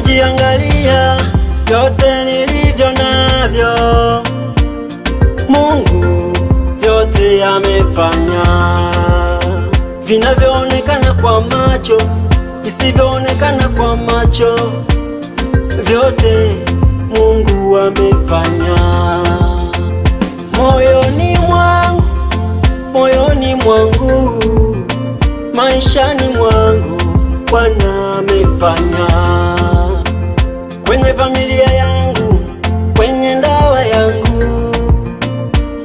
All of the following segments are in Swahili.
Nikijiangalia vyote nilivyo navyo, Mungu vyote amefanya. Vinavyoonekana kwa macho, visivyoonekana kwa macho, vyote Mungu amefanya. Moyoni mwangu, maishani mwangu, Bwana amefanya. Kwenye familia yangu, kwenye ndoa yangu,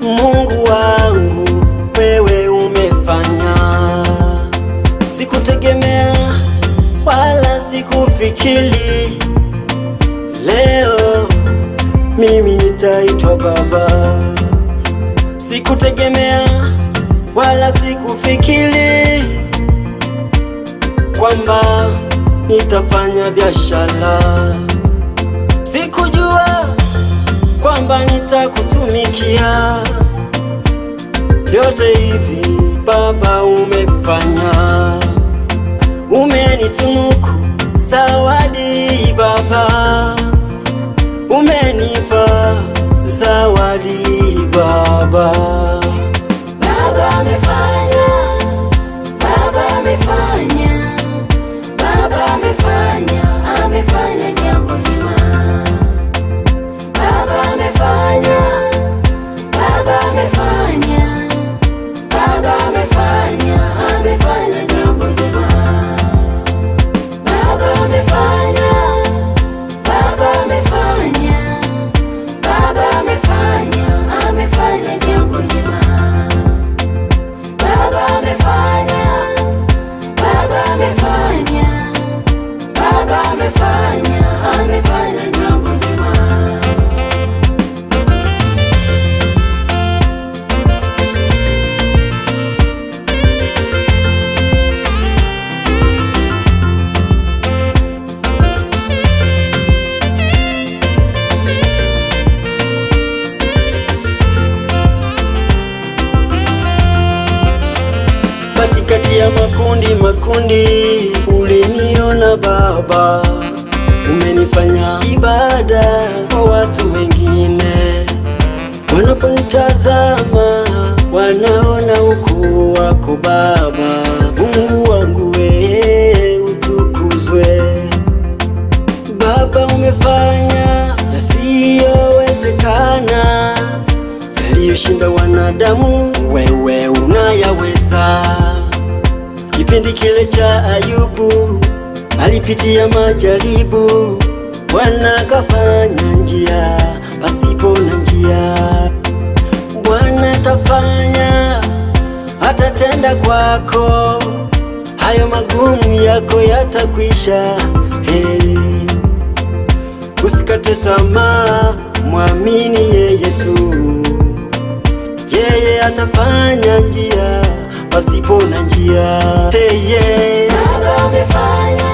Mungu wangu wewe umefanya. Sikutegemea wala sikufikiri leo mimi nitaitwa baba. Sikutegemea wala sikufikiri kwamba nitafanya biashara. Sikujua kwamba nitakutumikia. Vyote hivi Baba umefanya. Umenitunuku zawadi Baba, umenipa zawadi Baba. Baba amefanya, Baba amefanya, Baba amefanya, amefanya jambo jema. Baba amefanya, Baba amefanya, Baba amefanya, amefanya jambo jema. Baba amefanya, Baba amefanya, Baba amefanya, amefanya jambo jema. Baba amefanya, Baba amefanya, Baba amefanya, amefanya jambo jema. Katikati ya makundi uliniona Baba, umenifanya ibada kwa watu wengine. Wanaponitazama wanaona ukuu wako Baba. Mungu wangu wewe utukuzwe. Baba umefanya yasiyowezekana, yaliyoshinda wanadamu wewe unayaweza. Kipindi kile cha Ayubu alipitia majaribu, Bwana kafanya njia pasipo na njia. Bwana tafanya, atatenda kwako, hayo magumu yako yatakwisha. Hey, usikate tamaa, mwamini yeye tu. Yeye atafanya njia pasipo na njia. Hey, yeah. Baba amefanya